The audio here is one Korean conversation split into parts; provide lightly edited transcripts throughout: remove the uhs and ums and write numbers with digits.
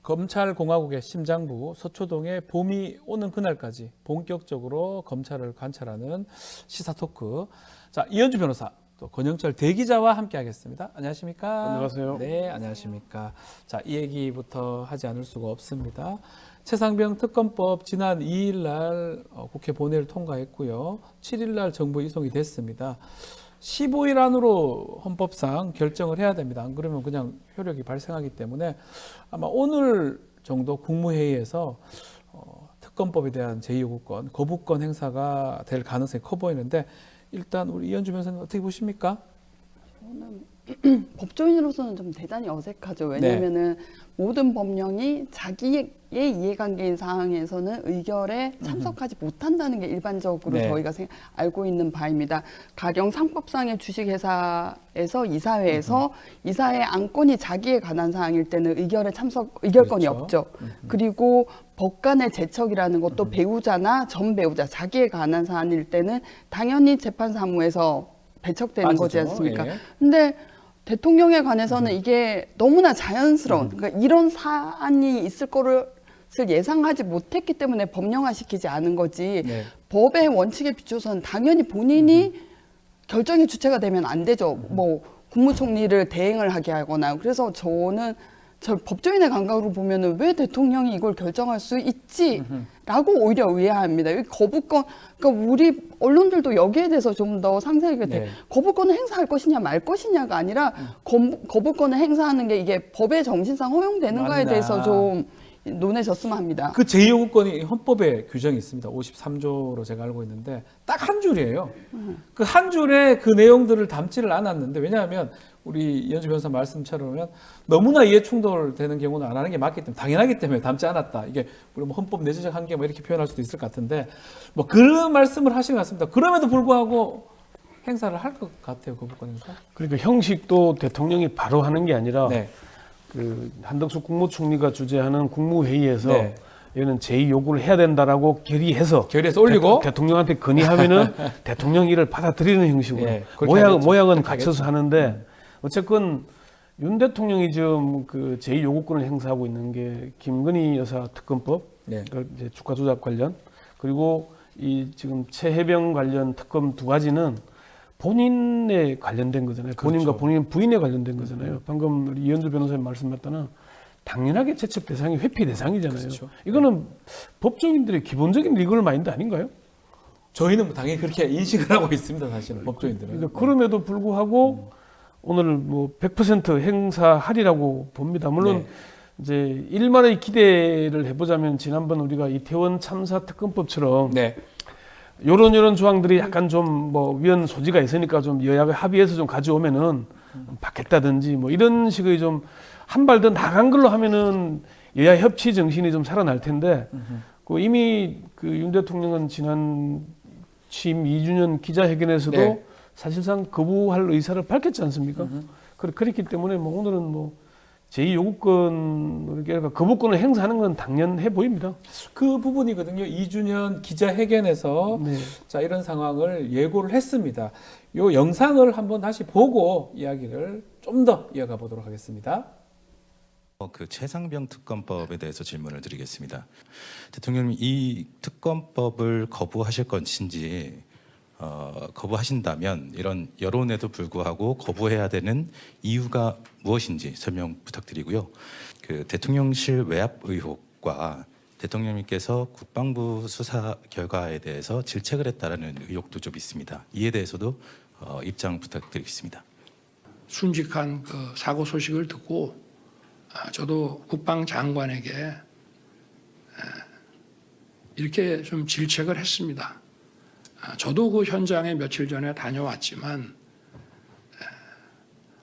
검찰공화국의 심장부 서초동에 봄이 오는 그날까지 본격적으로 검찰을 관찰하는 시사 토크. 자, 이현주 변호사, 또 권영철 대기자와 함께하겠습니다. 안녕하십니까? 안녕하세요. 네, 안녕하십니까? 자, 이 얘기부터 하지 않을 수가 없습니다. 최상병 특검법 지난 2일 날 국회 본회의를 통과했고요. 7일 날 정부 이송이 됐습니다. 15일 안으로 헌법상 결정을 해야 됩니다. 안 그러면 그냥 효력이 발생하기 때문에 아마 오늘 정도 국무회의에서 특검법에 대한 제2요구권, 거부권 행사가 될 가능성이 커 보이는데 일단 우리 이현주 변호사님 어떻게 보십니까? 저는 법조인으로서는 좀 대단히 어색하죠. 왜냐하면은 모든 법령이 자기의 이해관계인 사항에서는 의결에 참석하지 못한다는 게 일반적으로 저희가 알고 있는 바입니다. 가령 상법상의 주식회사에서 이사회에서 이사회 안건이 자기에 관한 사항일 때는 의결권이 그렇죠. 없죠. 그리고 법관의 제척이라는 것도 배우자나 전 배우자, 자기에 관한 사안일 때는 당연히 재판사무에서 배척되는 빠지죠. 거지 않습니까? 예. 근데 대통령에 관해서는 이게 너무나 자연스러운, 그러니까 이런 사안이 있을 거를 예상하지 못했기 때문에 법령화시키지 않은 거지. 네. 법의 원칙에 비춰서는 당연히 본인이 결정의 주체가 되면 안 되죠. 뭐 국무총리를 대행을 하게 하거나. 그래서 저는 저 법조인의 감각으로 보면은 왜 대통령이 이걸 결정할 수 있지라고 오히려 의아합니다. 이 거부권, 그러니까 우리 언론들도 여기에 대해서 좀 더 상세하게 거부권을 행사할 것이냐 말 것이냐가 아니라 거부권을 행사하는 게 이게 법의 정신상 허용되는가에 맞나. 대해서 좀 논해졌으면 합니다. 그 제2요구권이 헌법에 규정이 있습니다. 53조로 제가 알고 있는데 딱 한 줄이에요. 그 한 줄에 그 내용들을 담지를 않았는데 왜냐하면 우리 이현주 변호사 말씀처럼 너무나 이해 충돌되는 경우는 안 하는 게 맞기 때문에 당연하기 때문에 담지 않았다. 이게 우리 뭐 헌법 내재적 한계 뭐 이렇게 표현할 수도 있을 것 같은데 뭐 그런 말씀을 하신 것 같습니다. 그럼에도 불구하고 행사를 할 것 같아요. 거부권 행사. 그러니까 형식도 대통령이 바로 하는 게 아니라 네. 그 한덕수 국무총리가 주재하는 국무회의에서 네. 이거는 제2요구를 해야 된다라고 결의해서 올리고 대통령한테 건의하면은 대통령이 이를 받아들이는 형식으로 예, 그렇게 하겠죠. 모양은 그렇게 갖춰서 하는데 어쨌건 윤 대통령이 지금 그 제2요구권을 행사하고 있는 게 김건희 여사 특검법, 네. 그 이제 주가 조작 관련 그리고 이 지금 최혜병 관련 특검 두 가지는 본인에 관련된 거잖아요. 본인과 그렇죠. 본인 부인에 관련된 거잖아요. 방금 우리 이현주 변호사님 말씀했다는 당연하게 채측 대상이 회피 대상이잖아요. 그렇죠. 이거는 법조인들의 기본적인 리걸 마인드 아닌가요? 저희는 뭐 당연히 그렇게 인식을 하고 있습니다. 사실은 법조인들은. 그러니까 그럼에도 불구하고 오늘 뭐 100% 행사하리라고 봅니다. 물론 이제 일말의 기대를 해보자면 지난번 우리가 이태원 참사 특검법처럼 네. 요런 조항들이 약간 좀 뭐 위헌 소지가 있으니까 좀 여야가 합의해서 좀 가져오면은 받겠다든지 뭐 이런 식의 좀 한 발 더 나간 걸로 하면은 여야 협치 정신이 좀 살아날 텐데 그 이미 그 윤 대통령은 지난 취임 2주년 기자회견에서도 사실상 거부할 의사를 밝혔지 않습니까? 그렇기 때문에 뭐 오늘은 뭐 제2요구권, 그러니까 거부권을 행사하는 건 당연해 보입니다. 그 부분이거든요. 2주년 기자회견에서 자, 이런 상황을 예고를 했습니다. 이 영상을 한번 다시 보고 이야기를 좀 더 이어가 보도록 하겠습니다. 그 최상병 특검법에 대해서 질문을 드리겠습니다. 대통령님, 이 특검법을 거부하실 것인지 거부하신다면 이런 여론에도 불구하고 거부해야 되는 이유가 무엇인지 설명 부탁드리고요. 그 대통령실 외압 의혹과 대통령님께서 국방부 수사 결과에 대해서 질책을 했다라는 의혹도 좀 있습니다. 이에 대해서도 입장 부탁드리겠습니다. 순직한 그 사고 소식을 듣고 저도 국방장관에게 이렇게 좀 질책을 했습니다. 저도 그 현장에 며칠 전에 다녀왔지만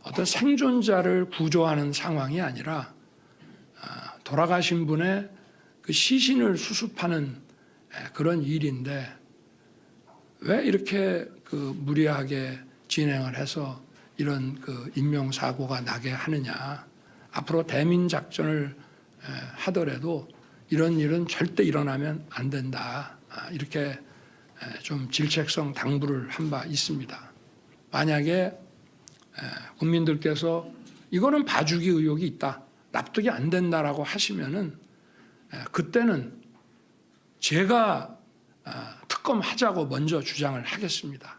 어떤 생존자를 구조하는 상황이 아니라 돌아가신 분의 그 시신을 수습하는 그런 일인데 왜 이렇게 그 무리하게 진행을 해서 이런 그 인명사고가 나게 하느냐. 앞으로 대민 작전을 하더라도 이런 일은 절대 일어나면 안 된다. 이렇게 좀 질책성 당부를 한 바 있습니다. 만약에 국민들께서 이거는 봐주기 의혹이 있다. 납득이 안 된다라고 하시면은 그때는 제가 특검하자고 먼저 주장을 하겠습니다.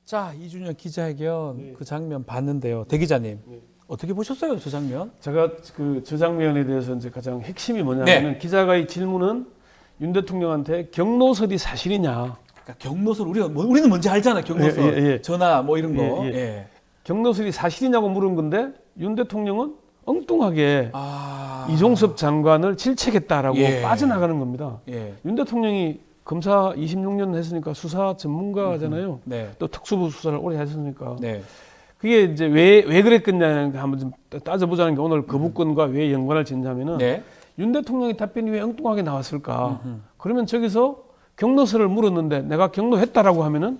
자, 이준영 기자회견 그 장면 봤는데요. 대 기자님 어떻게 보셨어요, 저 장면? 제가 저 장면에 대해서 이제 가장 핵심이 뭐냐면 기자가 이 질문은 윤 대통령한테 경로설이 사실이냐. 그러니까 경로설 우리는 뭔지 알잖아. 경로설 예. 전화 뭐 이런 거. 예. 예. 경로설이 사실이냐고 물은 건데 윤 대통령은 엉뚱하게 아. 이종섭 장관을 질책했다라고 예. 빠져나가는 겁니다. 예. 윤 대통령이 검사 26년 했으니까 수사 전문가잖아요. 네. 또 특수부 수사를 오래 했으니까. 네. 그게 이제 왜 그랬겠냐 한번 좀 따져보자는 게 오늘 거부권과 왜 연관을 짓냐면은 네. 윤 대통령의 답변이 왜 엉뚱하게 나왔을까? 그러면 저기서 경로설을 물었는데 내가 경로했다라고 하면은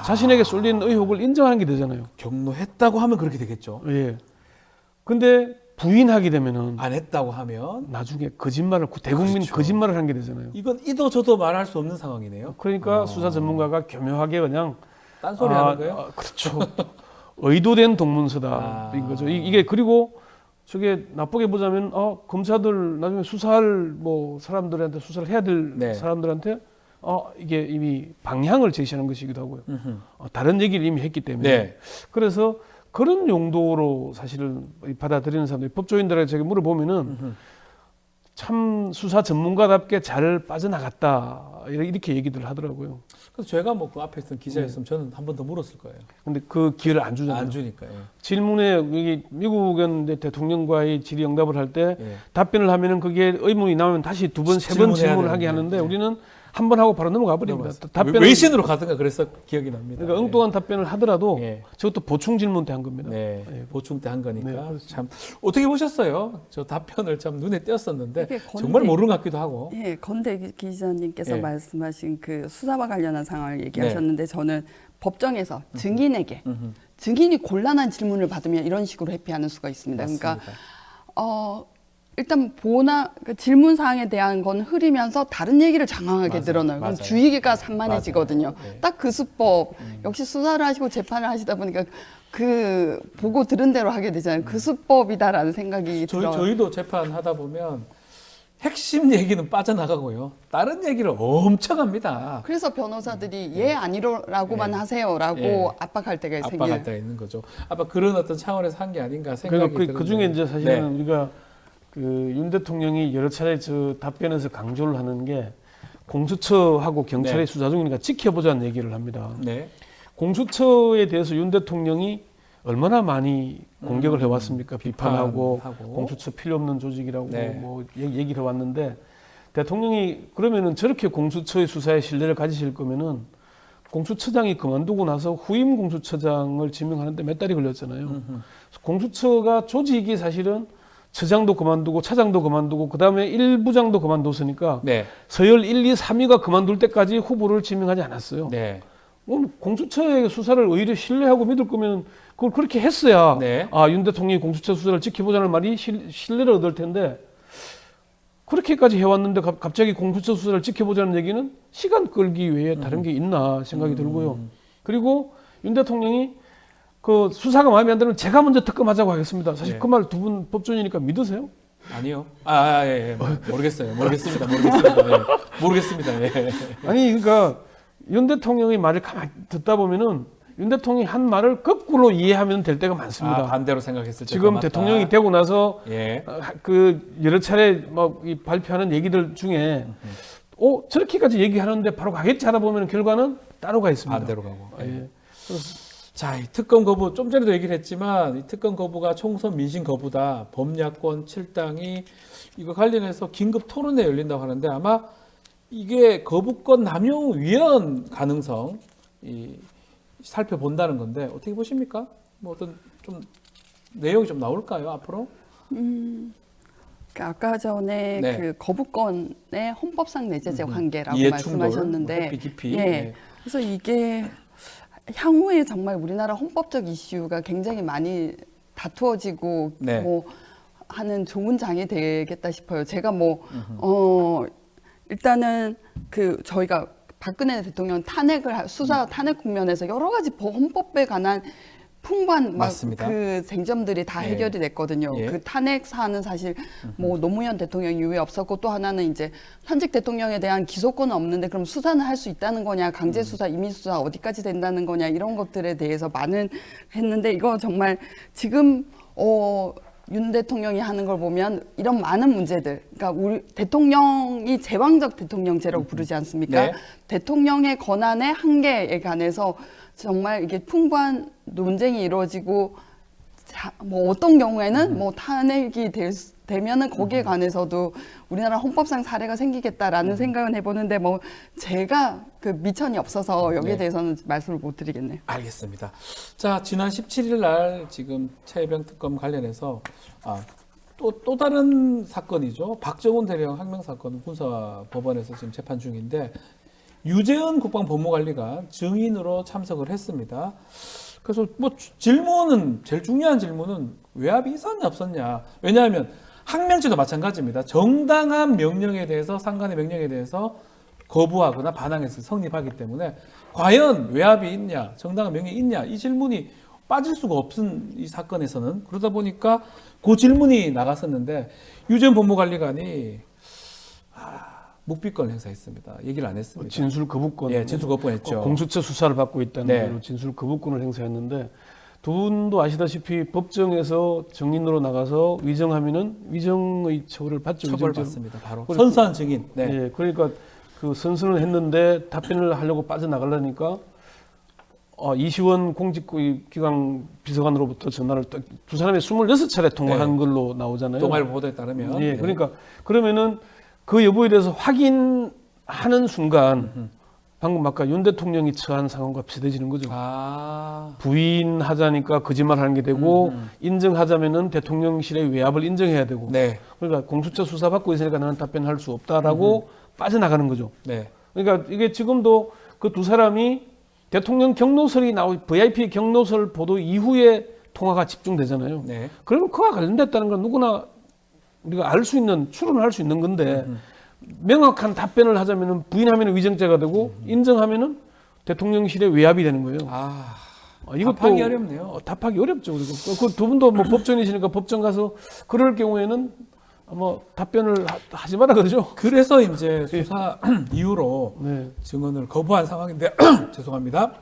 자신에게 쏠린 의혹을 인정하는 게 되잖아요. 경로했다고 하면 그렇게 되겠죠. 예. 근데 부인하게 되면은 안 했다고 하면 나중에 거짓말을 대국민 그렇죠. 거짓말을 한 게 되잖아요. 이건 이도 저도 말할 수 없는 상황이네요. 그러니까 수사 전문가가 교묘하게 그냥 딴소리 하는 거예요? 그렇죠. 의도된 동문서다 인 거죠. 이게 그리고 저게 나쁘게 보자면 검사들 나중에 수사할 뭐 사람들한테 수사를 해야 될 네. 사람들한테 이게 이미 방향을 제시하는 것이기도 하고요. 다른 얘기를 이미 했기 때문에 네. 그래서 그런 용도로 사실은 받아들이는 사람들이 법조인들에게 제가 물어보면은 참 수사 전문가답게 잘 빠져나갔다 이렇게 얘기들 하더라고요. 그래서 제가 뭐 그 앞에 있던 기자였으면 저는 한 번 더 물었을 거예요. 근데 그 기회를 안 주잖아요. 안 주니까. 예. 질문에 여기 미국은 이제 대통령과의 질의응답을 할 때 예. 답변을 하면은 그게 의문이 나오면 다시 두 번, 세 번 질문해야 질문을 하게 되는데. 하는데 예. 우리는 한 번 하고 바로 넘어가 버립니다. 답변을 외신으로 가든가 그래서 기억이 납니다. 그러니까 엉뚱한 답변을 하더라도 예. 저것도 보충 질문 때 한 겁니다. 네, 예. 보충 때 한 거니까 네, 그렇죠. 참 어떻게 보셨어요? 저 답변을 참 눈에 띄었었는데 이게 건대- 정말 모르는 것 같기도 하고. 예, 건대 기자님께서 예. 말씀하신 그 수사와 관련한 상황을 얘기하셨는데 저는 법정에서 증인에게 증인이 곤란한 질문을 받으면 이런 식으로 회피하는 수가 있습니다. 맞습니다. 그러니까 일단 그 질문 사항에 대한 건 흐리면서 다른 얘기를 장황하게 맞아요. 늘어나요. 그럼 맞아요. 주의가 산만해지거든요. 맞아요. 네. 딱 그 수법. 역시 수사를 하시고 재판을 하시다 보니까 그 보고 들은 대로 하게 되잖아요. 그 수법이다라는 생각이 들어요. 저희도 재판하다 보면 핵심 얘기는 빠져나가고요. 다른 얘기를 엄청 합니다. 그래서 변호사들이 예 아니라고만 예. 하세요라고 예. 압박할 때가 압박할 생겨요. 때가 있는 거죠. 아마 그런 어떤 차원에서 한 게 아닌가 생각이 그러니까 드는데. 그 중에 이제 사실은 네. 우리가 그 윤 대통령이 여러 차례 저 답변에서 강조를 하는 게 공수처하고 경찰이 네. 수사 중이니까 지켜보자는 얘기를 합니다. 네. 공수처에 대해서 윤 대통령이 얼마나 많이 공격을 해왔습니까? 비판하고 비판하고. 공수처 필요 없는 조직이라고 네. 뭐 얘기를 해왔는데 대통령이 그러면은 저렇게 공수처의 수사에 신뢰를 가지실 거면은 공수처장이 그만두고 나서 후임 공수처장을 지명하는데 몇 달이 걸렸잖아요. 공수처가 조직이 사실은 처장도 그만두고 차장도 그만두고 그다음에 1부장도 그만뒀으니까 네. 서열 1, 2, 3위가 그만둘 때까지 후보를 지명하지 않았어요. 네. 공수처의 수사를 오히려 신뢰하고 믿을 거면 그걸 그렇게 했어야 네. 윤 대통령이 공수처 수사를 지켜보자는 말이 신뢰를 얻을 텐데 그렇게까지 해왔는데 갑자기 공수처 수사를 지켜보자는 얘기는 시간 끌기 외에 다른 게 있나 생각이 들고요. 그리고 윤 대통령이 그 수사가 마음에 안 들면 제가 먼저 특검하자고 하겠습니다. 사실 네. 그 말 두 분 법조인이니까 믿으세요? 아니요. 예. 모르겠어요. 모르겠습니다. 예. 모르겠습니다. 예. 아니 그러니까 윤 대통령의 말을 가만히 듣다 보면은 윤 대통령이 한 말을 거꾸로 이해하면 될 때가 많습니다. 반대로 생각했을 때 지금 대통령이 되고 나서 예. 그 여러 차례 뭐 이 발표하는 얘기들 중에 저렇게까지 얘기하는데 바로 가겠지 하다 보면 결과는 따로 가 있습니다. 반대로 가고. 예. 자, 이 특검 거부 좀 전에도 얘기를 했지만 이 특검 거부가 총선 민심 거부다. 범야권 7당이 이거 관련해서 긴급 토론회 열린다고 하는데 아마 이게 거부권 남용 위헌 가능성 살펴본다는 건데 어떻게 보십니까? 뭐 어떤 좀 내용이 좀 나올까요 앞으로? 아까 전에 네. 그 거부권의 헌법상 내재적 한계라고 이해 충돌, 말씀하셨는데, 회피 깊이. 예. 네. 그래서 이게 향후에 정말 우리나라 헌법적 이슈가 굉장히 많이 다투어지고 네. 뭐 하는 좋은 장이 되겠다 싶어요. 제가 뭐 일단은 그 저희가 박근혜 대통령 수사 탄핵 국면에서 여러 가지 헌법에 관한 풍부한 막 맞습니다. 그 쟁점들이 다 예. 해결이 됐거든요. 예. 그 탄핵 사안은 사실 뭐 노무현 대통령 이후에 없었고 또 하나는 이제 현직 대통령에 대한 기소권은 없는데 그럼 수사는 할 수 있다는 거냐, 강제 수사, 임의 수사 어디까지 된다는 거냐 이런 것들에 대해서 많은 했는데 이거 정말 지금 윤 대통령이 하는 걸 보면 이런 많은 문제들, 그러니까 우리 대통령이 제왕적 대통령제라고 부르지 않습니까? 네. 대통령의 권한의 한계에 관해서 정말 이게 풍부한 논쟁이 이루어지고 뭐 어떤 경우에는 뭐 탄핵이 되면은 거기에 관해서도 우리나라 헌법상 사례가 생기겠다라는 생각은 해보는데 뭐 제가 그 미천이 없어서 여기에 네. 대해서는 말씀을 못 드리겠네요. 알겠습니다. 자, 지난 17일 날 지금 최혜병 특검 관련해서 또 다른 사건이죠. 박정훈 대령 항명 사건 군사법원에서 지금 재판 중인데 유재현 국방법무관리가 증인으로 참석을 했습니다. 그래서 뭐 질문은 제일 중요한 질문은 외압이 있었냐 없었냐. 왜냐하면 항명죄도 마찬가지입니다. 정당한 명령에 대해서 상관의 명령에 대해서 거부하거나 반항해서 성립하기 때문에 과연 외압이 있냐, 정당한 명령이 있냐 이 질문이 빠질 수가 없은 이 사건에서는 그러다 보니까 그 질문이 나갔었는데 유재현 법무관리관이 묵비권 행사했습니다. 얘기를 안 했습니다. 진술 거부권. 예, 진술 거부했죠. 공수처 수사를 받고 있다는 네. 걸로 진술 거부권을 행사했는데 두 분도 아시다시피 법정에서 증인으로 나가서 위정하면은 위정의 처벌을 받죠. 처벌받습니다. 바로 그리고 선수한 증인. 네. 예, 그러니까 그 선수는 했는데 답변을 하려고 빠져나가려니까 이시원 공직기강 비서관으로부터 전화를 두 사람이 26차례 통화한 네. 걸로 나오잖아요. 동아일보 보도에 따르면. 예, 네. 그러니까 그러면은 그 여부에 대해서 확인하는 순간 방금 아까 윤 대통령이 처한 상황과 비슷해지는 거죠. 부인하자니까 거짓말하는 게 되고 인정하자면은 대통령실의 외압을 인정해야 되고. 네. 그러니까 공수처 수사 받고 있으니까 나는 답변할 수 없다라고 빠져나가는 거죠. 네. 그러니까 이게 지금도 그 두 사람이 대통령 경로설이 VIP 경로설 보도 이후에 통화가 집중되잖아요. 네. 그러면 그와 관련됐다는 건 누구나 우리가 알 수 있는 추론할 수 있는 건데 명확한 답변을 하자면은 부인하면은 위정죄가 되고 인정하면은 대통령실의 외압이 되는 거예요. 이것도 답하기 어렵네요. 답하기 어렵죠. 그리고 그 두 분도 뭐 법전이시니까 법정 가서 그럴 경우에는 뭐 답변을 하지 마라 그러죠. 그래서 이제 수사 이후로 네. 증언을 거부한 상황인데 죄송합니다.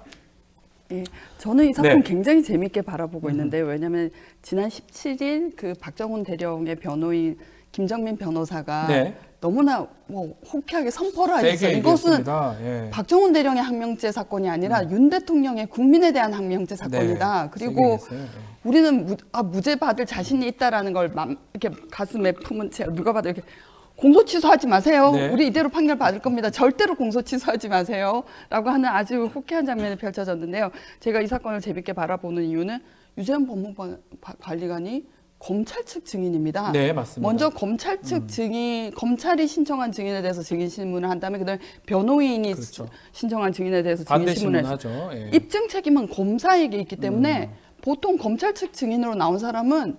예, 저는 이 사건 네. 굉장히 재밌게 바라보고 있는데요. 왜냐하면 지난 17일 그 박정훈 대령의 변호인 김정민 변호사가 네. 너무나 뭐 호쾌하게 선포를 세게 하셨어요. 이것은 얘기했습니다. 예. 박정훈 대령의 항명죄 사건이 아니라 윤 대통령의 국민에 대한 항명죄 사건이다. 네, 그리고 세게 얘기했어요. 네. 우리는 무죄 받을 자신이 있다라는 걸 이렇게 가슴에 품은 채 누가 봐도 이렇게 공소 취소하지 마세요. 네. 우리 이대로 판결 받을 겁니다. 절대로 공소 취소하지 마세요. 라고 하는 아주 호쾌한 장면이 펼쳐졌는데요. 제가 이 사건을 재밌게 바라보는 이유는 유재현 법무관리관이 검찰 측 증인입니다. 네, 맞습니다. 먼저 검찰 측 증인, 검찰이 신청한 증인에 대해서 증인 신문을 한 다음에 그다음에 변호인이 그렇죠. 신청한 증인에 대해서 증인 반대 신문을 신문하죠. 예. 입증 책임은 검사에게 있기 때문에 보통 검찰 측 증인으로 나온 사람은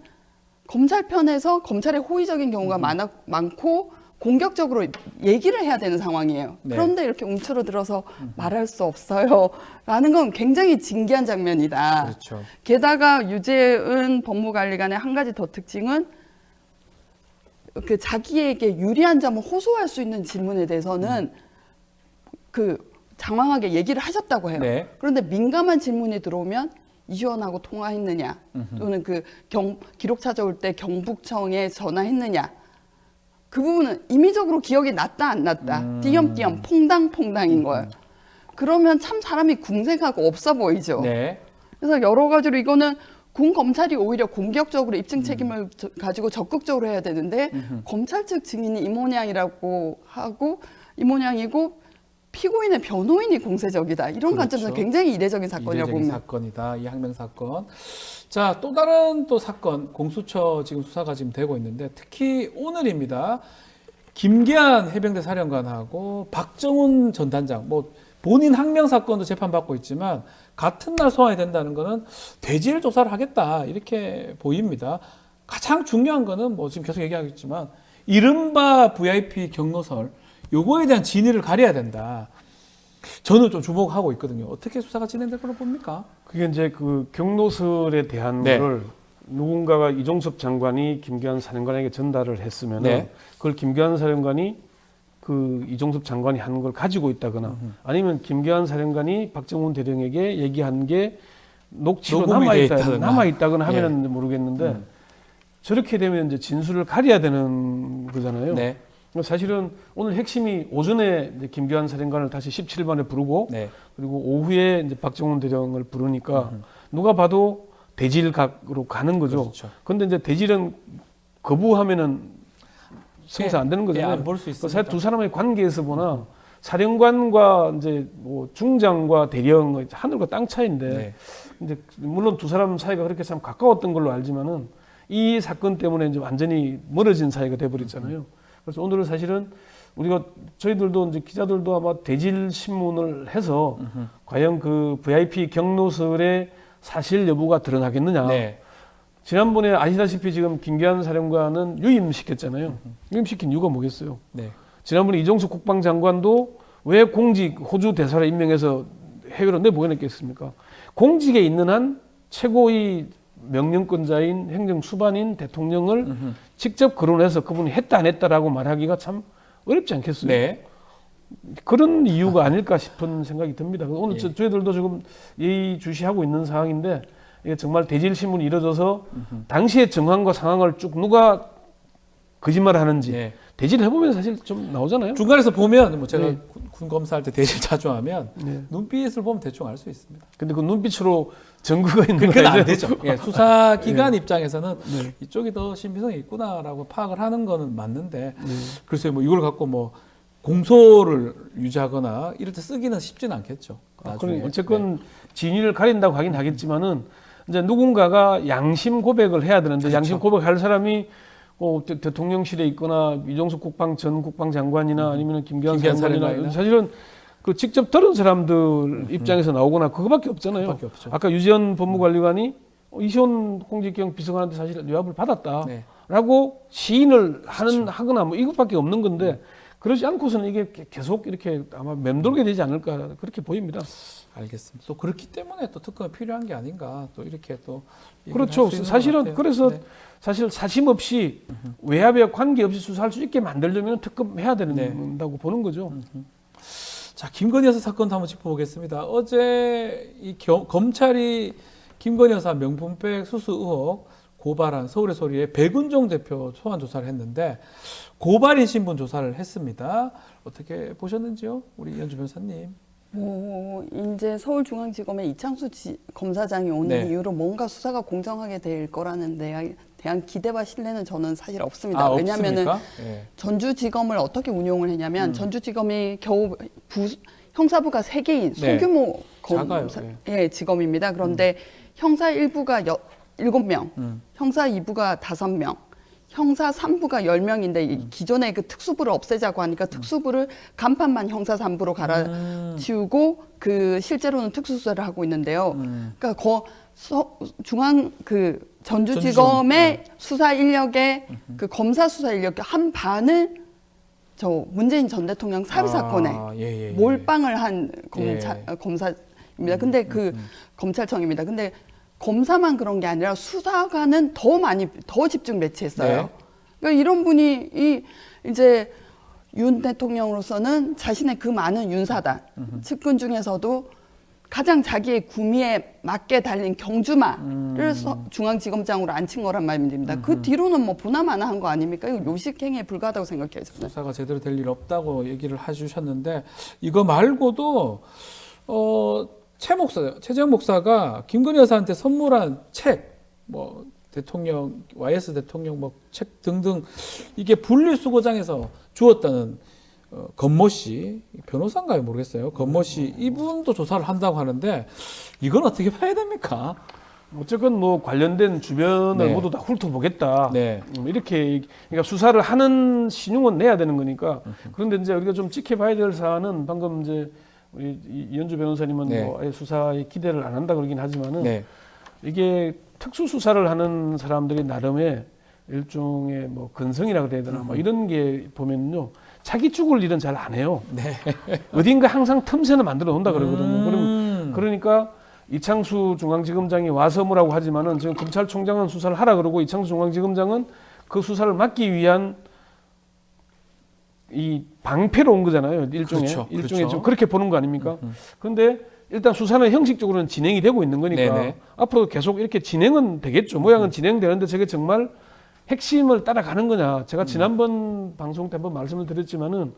검찰 편에서 검찰의 호의적인 경우가 많고 공격적으로 얘기를 해야 되는 상황이에요. 네. 그런데 이렇게 움츠러들어서 말할 수 없어요. 라는 건 굉장히 진기한 장면이다. 그렇죠. 게다가 유재은 법무관리관의 한 가지 더 특징은 그 자기에게 유리한 점을 호소할 수 있는 질문에 대해서는 그 장황하게 얘기를 하셨다고 해요. 네. 그런데 민감한 질문이 들어오면 이시원하고 통화했느냐 또는 그 기록 찾아올 때 경북청에 전화했느냐 그 부분은 임의적으로 기억이 났다 안 났다 띄엄띄엄 퐁당퐁당인 거예요. 그러면 참 사람이 궁색하고 없어 보이죠. 네. 그래서 여러 가지로 이거는 군 검찰이 오히려 공격적으로 입증 책임을 가지고 적극적으로 해야 되는데 검찰 측 증인이 이 모양이라고 하고 이 모양이고 피고인의 변호인이 공세적이다. 이런 그렇죠. 관점에서 굉장히 이례적인 사건이라고 이례적인 봅니다. 사건이다. 이 항명 사건. 자, 또 다른 또 사건 공수처 지금 수사가 지금 되고 있는데 특히 오늘입니다. 김계한 해병대 사령관하고 박정훈 전 단장 뭐 본인 항명 사건도 재판받고 있지만 같은 날 소환이 된다는 거는 대질 조사를 하겠다 이렇게 보입니다. 가장 중요한 거는 뭐 지금 계속 얘기하겠지만 이른바 VIP 경로설 요거에 대한 진위를 가려야 된다. 저는 좀 주목하고 있거든요. 어떻게 수사가 진행될 거로 봅니까? 그게 이제 그 경로설에 대한 네. 거를 누군가가 이종섭 장관이 김기환 사령관에게 전달을 했으면 네. 그걸 김기환 사령관이 그 이종섭 장관이 한 걸 가지고 있다거나 아니면 김기환 사령관이 박정훈 대령에게 얘기한 게 녹취로 녹음이 돼 있다거나. 남아 있다거나 하면은 모르겠는데 저렇게 되면 이제 진술을 가려야 되는 거잖아요. 네. 사실은 오늘 핵심이 오전에 이제 김기환 사령관을 다시 17반에 부르고 네. 그리고 오후에 이제 박정훈 대령을 부르니까 누가 봐도 대질각으로 가는 거죠. 그렇죠. 근데 이제 대질은 거부하면은 성사 안 되는 거잖아요. 안 볼 수 있습니다. 사실 두 사람의 관계에서 보나 사령관과 이제 뭐 중장과 대령 하늘과 땅 차이인데 네. 이제 물론 두 사람 사이가 그렇게 참 가까웠던 걸로 알지만은 이 사건 때문에 이제 완전히 멀어진 사이가 돼버렸잖아요. 그래서 오늘은 사실은 우리가 저희들도 이제 기자들도 아마 대질 신문을 해서 과연 그 VIP 경로설의 사실 여부가 드러나겠느냐. 네. 지난번에 아시다시피 지금 김기환 사령관은 유임시켰잖아요. 유임시킨 이유가 뭐겠어요? 네. 지난번에 이종석 국방장관도 왜 공직 호주 대사를 임명해서 해외로 내보내겠습니까? 공직에 있는 한 최고의 명령권자인 행정 수반인 대통령을 직접 거론해서 그분이 했다 안 했다라고 말하기가 참 어렵지 않겠어요? 네. 그런 이유가 아닐까 싶은 생각이 듭니다. 오늘 예. 저희들도 지금 예의주시하고 있는 상황인데 이게 정말 대질 신문이 이루어져서 당시의 정황과 상황을 쭉 누가 거짓말을 하는지 네. 대질을 해보면 사실 좀 나오잖아요. 중간에서 보면 뭐 제가 네. 군 검사할 때 대실 자주 하면 네. 눈빛을 보면 대충 알 수 있습니다. 근데 그 눈빛으로 증거가 있는 그건 안 거예요. 되죠. 예, 수사기관 입장에서는 네. 이쪽이 더 신빙성이 있구나라고 파악을 하는 거는 맞는데 네. 글쎄요, 뭐 이걸 갖고 뭐 공소를 유지하거나 이럴 때 쓰기는 쉽지는 않겠죠. 나중에. 그럼 어쨌건 진위를 가린다고 하긴 하겠지만은 이제 누군가가 양심 고백을 해야 되는데 그렇죠. 양심 고백할 사람이 대통령실에 있거나 이종석 전 국방장관이나 아니면 김기환 사령관이나 사령관이나. 사실은 그 직접 들은 사람들 입장에서 나오거나 그거밖에 없잖아요. 그밖에 없죠. 아까 유지현 법무관리관이 이시원 공직경 비서관한테 사실 뇌압을 받았다라고 네. 시인을 하거나 뭐 이것밖에 없는 건데 그러지 않고서는 이게 계속 이렇게 아마 맴돌게 되지 않을까 그렇게 보입니다. 알겠습니다. 또 그렇기 때문에 또 특검이 필요한 게 아닌가 또 이렇게 또 얘기를 그렇죠. 할수 있는 것 사실은 같아요. 그래서 네. 사실 사심 없이 외압에 관계없이 수사할 수 있게 만들려면 특검 해야 네. 된다고 보는 거죠. 자, 김건희 여사 사건도 한번 짚어보겠습니다. 어제 이 검찰이 김건희 여사 명품백 수수 의혹 고발한 서울의 소리에 백은종 대표 소환 조사를 했는데 고발인 신분 조사를 했습니다. 어떻게 보셨는지요, 우리 연주 변호사님? 이제 서울중앙지검의 이창수 검사장이 오는 네. 이후로 뭔가 수사가 공정하게 될 거라는 데에 대한 기대와 신뢰는 저는 사실 없습니다. 아, 왜냐하면은 없습니까? 네. 전주지검을 어떻게 운용을 했냐면 전주지검이 겨우 형사부가 3개인 네. 소규모 작아요. 예, 지검입니다. 그런데 형사 1부가 7명, 형사 2부가 5명, 형사 3부가 10명인데 기존의 그 특수부를 없애자고 하니까 특수부를 간판만 형사 3부로 갈아치우고 그 실제로는 특수수사를 하고 있는데요. 그러니까 중앙 그 전주지검의 수사 인력의 그 검사 수사 인력의 한 반을 저 문재인 전 대통령 사비 사건에 예. 몰빵을 한 검사입니다. 근데 그 검찰청입니다. 근데 검사만 그런 게 아니라 수사관은 더 집중 배치했어요. 네. 그러니까 이런 분이 이제 윤 대통령으로서는 자신의 그 많은 윤사단 측근 중에서도 가장 자기의 구미에 맞게 달린 경주마를 중앙지검장으로 앉힌 거란 말입니다. 그 뒤로는 뭐 보나마나 한 거 아닙니까? 이거 요식행위에 불과하다고 생각해요. 저는. 수사가 제대로 될 일 없다고 얘기를 해주셨는데 이거 말고도 최재형 목사가 김건희 여사한테 선물한 책, 뭐 대통령, YS 대통령 뭐 책 등등 이게 분리수거장에서 주었다는 건모 씨, 변호사인가요? 모르겠어요. 건모 씨 이분도 조사를 한다고 하는데 이건 어떻게 봐야 됩니까? 어쨌건 뭐 관련된 주변을 네. 모두 다 훑어보겠다. 네. 이렇게 그러니까 수사를 하는 신용은 내야 되는 거니까. 그런데 이제 우리가 좀 지켜봐야 될 사안은 방금 이제 우리 이현주 변호사님은 네. 뭐 아예 수사에 기대를 안 한다 그러긴 하지만은 네. 이게 특수 수사를 하는 사람들이 나름의 일종의 뭐 근성이라고 해야 되나 뭐 이런 게 보면요 자기 죽을 일은 잘 안 해요. 네. 어딘가 항상 틈새는 만들어 놓는다 그러거든요. 그러니까 이창수 중앙지검장이 와서 뭐라고 하지만은 지금 검찰총장은 수사를 하라 그러고 이창수 중앙지검장은 그 수사를 막기 위한 이 방패로 온 거잖아요. 일종의 그렇죠. 일종의 그렇죠. 좀 그렇게 보는 거 아닙니까? 그런데 일단 수사는 형식적으로는 진행이 되고 있는 거니까 네네. 앞으로 계속 이렇게 진행은 되겠죠. 모양은 진행되는데 저게 정말 핵심을 따라가는 거냐? 제가 지난번 방송 때 한번 말씀을 드렸지만은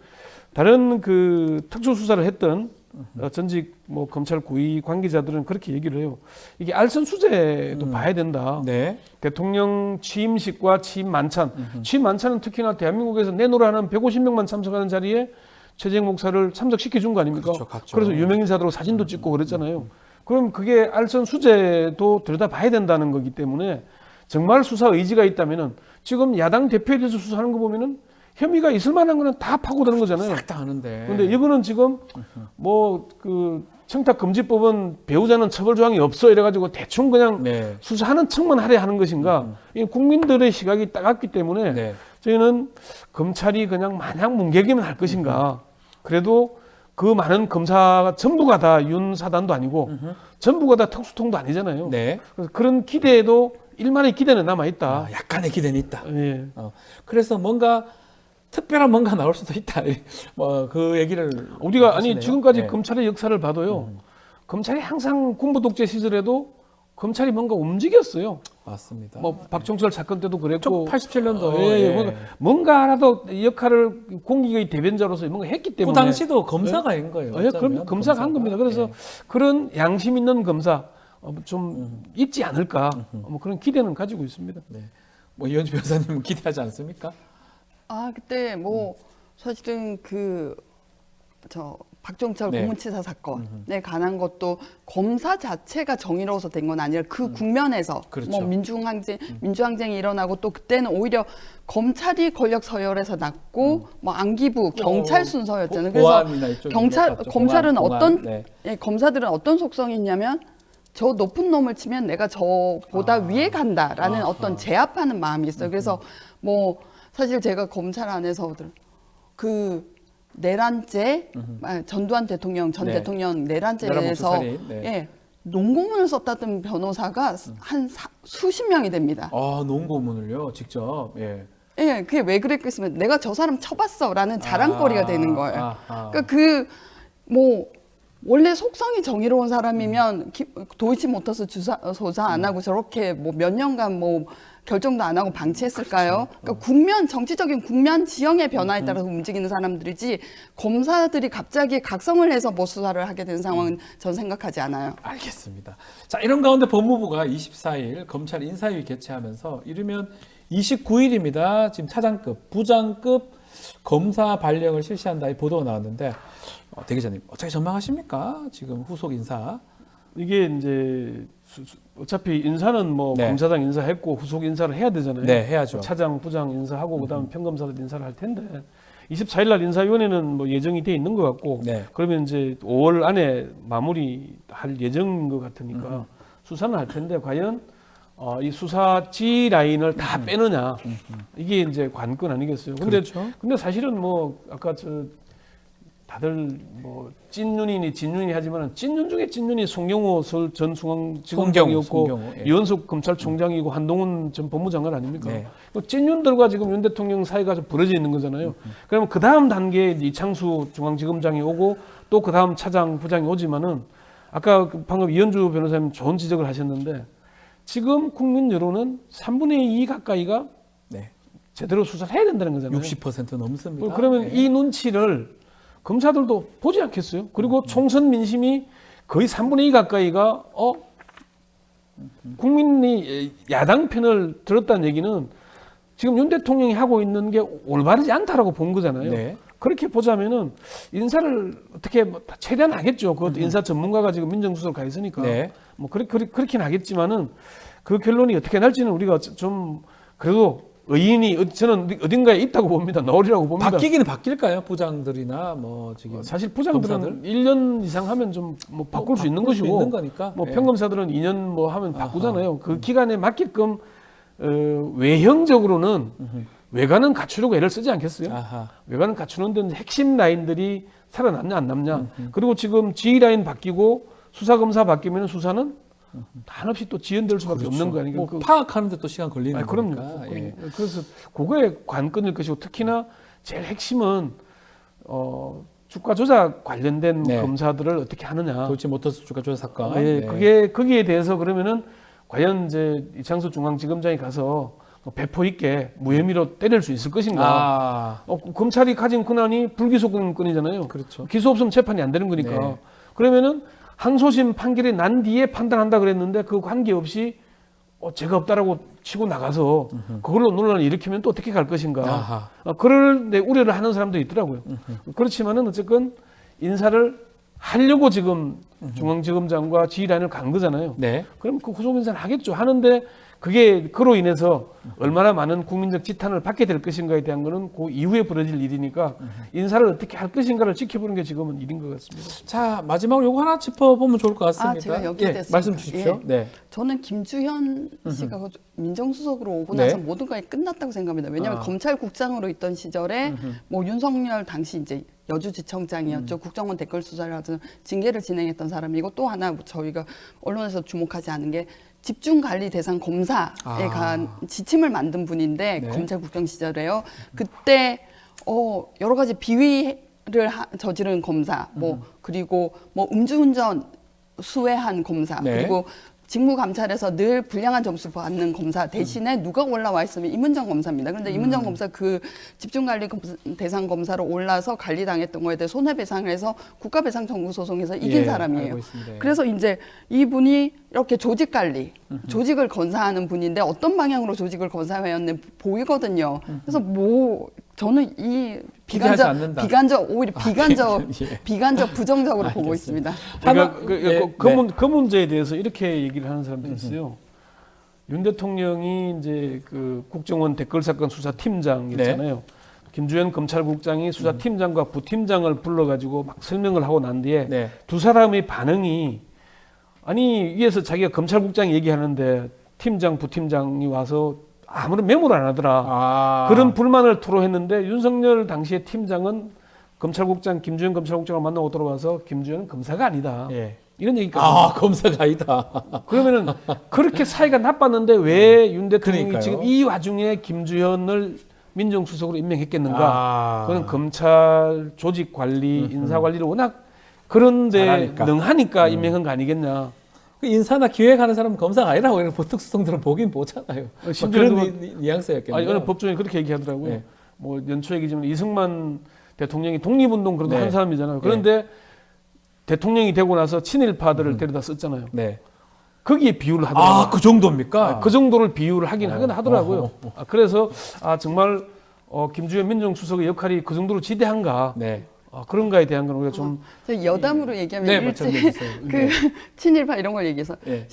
다른 그 특수 수사를 했던 전직 뭐 검찰 고위 관계자들은 그렇게 얘기를 해요. 이게 알선 수재도 봐야 된다. 네. 대통령 취임식과 취임 만찬. 취임 만찬은 특히나 대한민국에서 내노라 하는 150명만 참석하는 자리에 최재형 목사를 참석시켜 준 거 아닙니까? 그렇죠, 갔죠. 그래서 유명 인사들하고 사진도 찍고 그랬잖아요. 그럼 그게 알선 수재도 들여다봐야 된다는 거기 때문에 정말 수사 의지가 있다면은 지금 야당 대표에 대해서 수사하는 거 보면은 혐의가 있을 만한 거는 다 파고드는 거잖아요. 싹 다 하는데. 근데 이거는 지금 뭐 그 청탁금지법은 배우자는 처벌 조항이 없어 이래가지고 대충 그냥 네. 수사하는 척만 하려 하는 것인가? 이 국민들의 시각이 따갑기 때문에 네. 저희는 검찰이 그냥 마냥 뭉개기만 할 것인가? 그래도 그 많은 검사가 전부가 다 윤 사단도 아니고 전부가 다 특수통도 아니잖아요. 네. 그래서 그런 기대에도 일만의 기대는 남아 있다. 아, 약간의 기대는 있다. 예. 그래서 뭔가 특별한 뭔가 나올 수도 있다. 뭐 그 얘기를 우리가 하시네요. 아니 지금까지 네. 검찰의 역사를 봐도요. 검찰이 항상 군부 독재 시절에도 검찰이 뭔가 움직였어요. 맞습니다. 뭐 박종철 사건 때도 그랬고 87년도 예, 뭔가라도 역할을 공익의 대변자로서 뭔가 했기 그 때문에 당시도 검사가 한 거예요. 예, 그럼 검사가 한 겁니다. 그래서 예. 그런 양심 있는 검사 좀 있지 않을까 뭐 그런 기대는 가지고 있습니다. 네. 뭐 이현주 변호사님은 기대하지 않습니까? 아 그때 뭐 사실은 그 저 박종철 네. 고문치사 사건에 관한 것도 검사 자체가 정의로워서 된 건 아니라 그 국면에서 그렇죠. 뭐 민주항쟁이 일어나고 또 그때는 오히려 검찰이 권력 서열에서 났고 뭐 안기부 경찰 순서였잖아요. 그래서 보안이나 이쪽이 높았죠. 검찰은 공안, 어떤 네. 예, 검사들은 어떤 속성이 있냐면 저 높은 놈을 치면 내가 저보다 위에 간다라는 아하. 어떤 제압하는 마음이 있어요. 그래서 뭐 사실 제가 검찰 안에서 그 내란죄 전두환 대통령 전 네. 대통령 내란 내란죄에서 목수살인, 네. 예, 논고문을 썼다던 변호사가 한 수십 명이 됩니다. 아, 논고문을요, 직접. 예. 예, 그게 왜 그랬겠으면 내가 저 사람 쳐봤어라는 자랑거리가 되는 거예요. 아하. 그러니까 뭐 원래 속성이 정의로운 사람이면 도이치모터스 조사 안 하고 저렇게 뭐 몇 년간 뭐 결정도 안 하고 방치했을까요? 그러니까 정치적인 국면 지형의 변화에 따라서 움직이는 사람들이지 검사들이 갑자기 각성을 해서 뭐 수사를 하게 된 상황은 전 생각하지 않아요. 알겠습니다. 자, 이런 가운데 법무부가 24일 검찰 인사위 개최하면서 이르면 29일입니다. 지금 차장급, 부장급 검사 발령을 실시한다 이 보도가 나왔는데 대기자님 어떻게 전망하십니까? 지금 후속 인사. 이게 이제 어차피 인사는 뭐 네. 검사장 인사했고 후속 인사를 해야 되잖아요. 네, 해야죠. 차장, 부장 인사하고 그다음 평검사들 인사를 할 텐데 24일 날 인사위원회는 뭐 예정이 돼 있는 것 같고 네. 그러면 이제 5월 안에 마무리할 예정인 것 같으니까 수사는 할 텐데 과연 이 수사지 라인을 다 빼느냐 이게 이제 관건 아니겠어요. 근데 그렇죠. 근데 사실은 뭐 아까 다들 뭐 찐윤이니 진윤이 하지만 찐윤 중에 찐윤이 송영호 전 중앙지검장이었고 송경호, 예. 이원석 검찰총장이고 한동훈 전 법무장관 아닙니까? 네. 찐윤들과 지금 윤 대통령 사이가 좀 벌어져 있는 거잖아요. 그러면 그 다음 단계에 이창수 중앙지검장이 오고 또 그 다음 차장 부장이 오지만은 아까 방금 이현주 변호사님 좋은 지적을 하셨는데 지금 국민 여론은 3분의 2 가까이가 네. 제대로 수사를 해야 된다는 거잖아요. 60% 넘습니다. 그러면 네. 이 눈치를 검사들도 보지 않겠어요? 그리고 총선 민심이 거의 3분의 2 가까이가 국민이 야당 편을 들었다는 얘기는 지금 윤 대통령이 하고 있는 게 올바르지 않다라고 본 거잖아요. 네. 그렇게 보자면은 인사를 어떻게 뭐 최대한 하겠죠. 그 인사 전문가가 지금 민정수석을 가 있으니까 네. 뭐 그렇긴 하겠지만은 그 결론이 어떻게 날지는 우리가 좀 그래도 의인이 저는 어딘가에 있다고 봅니다. 너울이라고 봅니다. 바뀌기는 바뀔까요? 부장들이나 뭐 지금 사실 부장들은 검사들? 1년 이상 하면 좀 뭐 바꿀 수 있는 것이고 있는 거니까. 뭐 예. 평검사들은 2년 뭐 하면 바꾸잖아요. 그 기간에 맞게끔 외형적으로는 외관은 갖추려고 애를 쓰지 않겠어요? 아하. 외관은 갖추는데 핵심 라인들이 살아남냐 안 남냐. 그리고 지금 지휘 라인 바뀌고 수사 검사 바뀌면 수사는 한없이 또 지연될 수밖에 없는 거 아니에요? 뭐 파악하는데 또 시간 걸리는 그럼요. 거니까. 예. 그래서 그거에 관건일 것이고 특히나 제일 핵심은 주가 조작 관련된 네. 검사들을 어떻게 하느냐. 도이치모터스 주가 조작 사건. 예, 네. 그게 거기에 대해서 그러면은 과연 이제 이창수 중앙지검장이 가서 배포 있게 무혐의로 때릴 수 있을 것인가? 아, 검찰이 가진 권한이 불기소권이잖아요. 그렇죠. 기소 없으면 재판이 안 되는 거니까. 네. 그러면은 항소심 판결이 난 뒤에 판단한다 그랬는데 그 관계없이 죄가 없다라고 치고 나가서 그걸로 논란을 일으키면 또 어떻게 갈 것인가. 아하. 그럴 내 우려를 하는 사람도 있더라고요. 그렇지만은 어쨌건 인사를 하려고 지금 중앙지검장과 지휘라인을 간 거잖아요. 네. 그럼 그 후속 인사를 하겠죠. 하는데 그게 그로 인해서 얼마나 많은 국민적 지탄을 받게 될 것인가에 대한 거는 그 이후에 벌어질 일이니까 인사를 어떻게 할 것인가를 지켜보는 게 지금은 일인 것 같습니다. 자, 마지막으로 요거 하나 짚어보면 좋을 것 같습니다. 제가 여기에 예, 대해서 말씀 주십시오. 예. 네. 저는 김주현 씨가 그 민정수석으로 오고 네. 나서 모든 것이 끝났다고 생각합니다. 왜냐하면 검찰국장으로 있던 시절에 뭐 윤석열 당시 이제 여주지청장이었죠. 국정원 댓글 수사를 하던 징계를 진행했던 사람이고 또 하나 저희가 언론에서 주목하지 않은 게 집중관리 대상 검사에 간 지침을 만든 분인데 네. 검찰국장 시절에요. 그때 여러 가지 비위를 저지른 검사, 뭐 그리고 뭐 음주운전 수혜한 검사, 네. 그리고 직무감찰에서 늘 불량한 점수 받는 검사 대신에 누가 올라와 있으면 임은정 검사입니다. 그런데 임은정 검사 그 집중관리 대상 검사로 올라서 관리당했던 거에 대해 손해배상을 해서 국가배상 청구 소송에서 이긴 예, 사람이에요. 알고 있습니다. 예. 그래서 이제 이분이 이렇게 조직관리, 조직을 건사하는 분인데 어떤 방향으로 조직을 건사해왔는지 보이거든요. 그래서 뭐 저는 이 기대하지 않는다. 오히려 비관적, 예. 비관적 부정적으로 보고 있습니다. 그러니까 예, 그 문제에 대해서 이렇게 얘기를 하는 사람들이 있어요. 윤 대통령이 이제 그 국정원 댓글 사건 수사팀장이었잖아요. 김주현 검찰국장이 수사팀장과 부팀장을 불러가지고 막 설명을 하고 난 뒤에 네. 두 사람의 반응이 아니 위에서 자기가 검찰국장이 얘기하는데 팀장, 부팀장이 와서 아무런 메모를 안 하더라. 그런 불만을 토로했는데 윤석열 당시의 팀장은 검찰국장 김주현 검찰국장을 만나고 들어와서 김주현은 검사가 아니다. 예. 이런 얘기까지. 검사가 아니다. 그러면은 그렇게 사이가 나빴는데 왜 윤 대통령이 그러니까요. 지금 이 와중에 김주현을 민정수석으로 임명했겠는가? 그건 검찰 조직 관리, 인사 관리를 워낙 그런데 잘하니까. 능하니까 임명한 거 아니겠냐? 그 인사나 기획하는 사람은 검사가 아니라고 이런 보통 수성들은 보긴 보잖아요. 심지어 그런 누가- 뉘앙스였겠네요. 아니, 어느 법조인이 그렇게 얘기하더라고요. 네. 뭐 연초 얘기지만 이승만 대통령이 독립운동 그래도 네. 한 사람이잖아요. 그런데 대통령이 되고 나서 친일파들을 데려다 썼잖아요. 네. 거기에 비유를 하더라고요. 그 정도입니까? 그 정도를 비유를 하긴 하더라고요. 그래서 정말 김주현 민정수석의 역할이 그 정도로 지대한가? 네. 그런가에 대한 건 우리가 좀 저 여담으로 얘기하면 네, 일제 말씀해주세요. 그 친일파 이런 걸 얘기해서 네.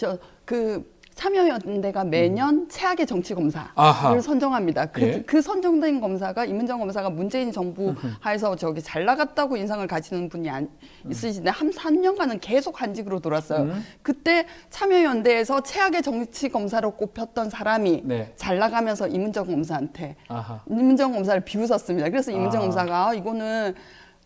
그 참여연대가 매년 최악의 정치 아하. 검사를 선정합니다. 예. 그 선정된 검사가 임은정 검사가 문재인 정부 하에서 저기 잘 나갔다고 인상을 가지는 분이 있으신데 한 3년간은 계속 한직으로 돌았어요. 그때 참여연대에서 최악의 정치 검사로 꼽혔던 사람이 네. 잘 나가면서 임은정 검사한테 아하. 임은정 검사를 비웃었습니다. 그래서 임은정 검사가 이거는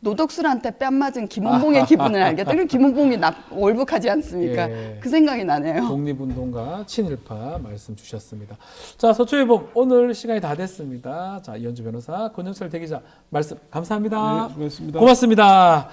노덕술한테 뺨 맞은 김원봉의 기분을 알겠다. 그리고 김원봉이 월북하지 않습니까? 예. 그 생각이 나네요. 독립운동가 친일파 말씀 주셨습니다. 자, 서초일보 오늘 시간이 다 됐습니다. 자, 이현주 변호사, 권영철 대기자 말씀 감사합니다. 네, 수고했습니다. 고맙습니다.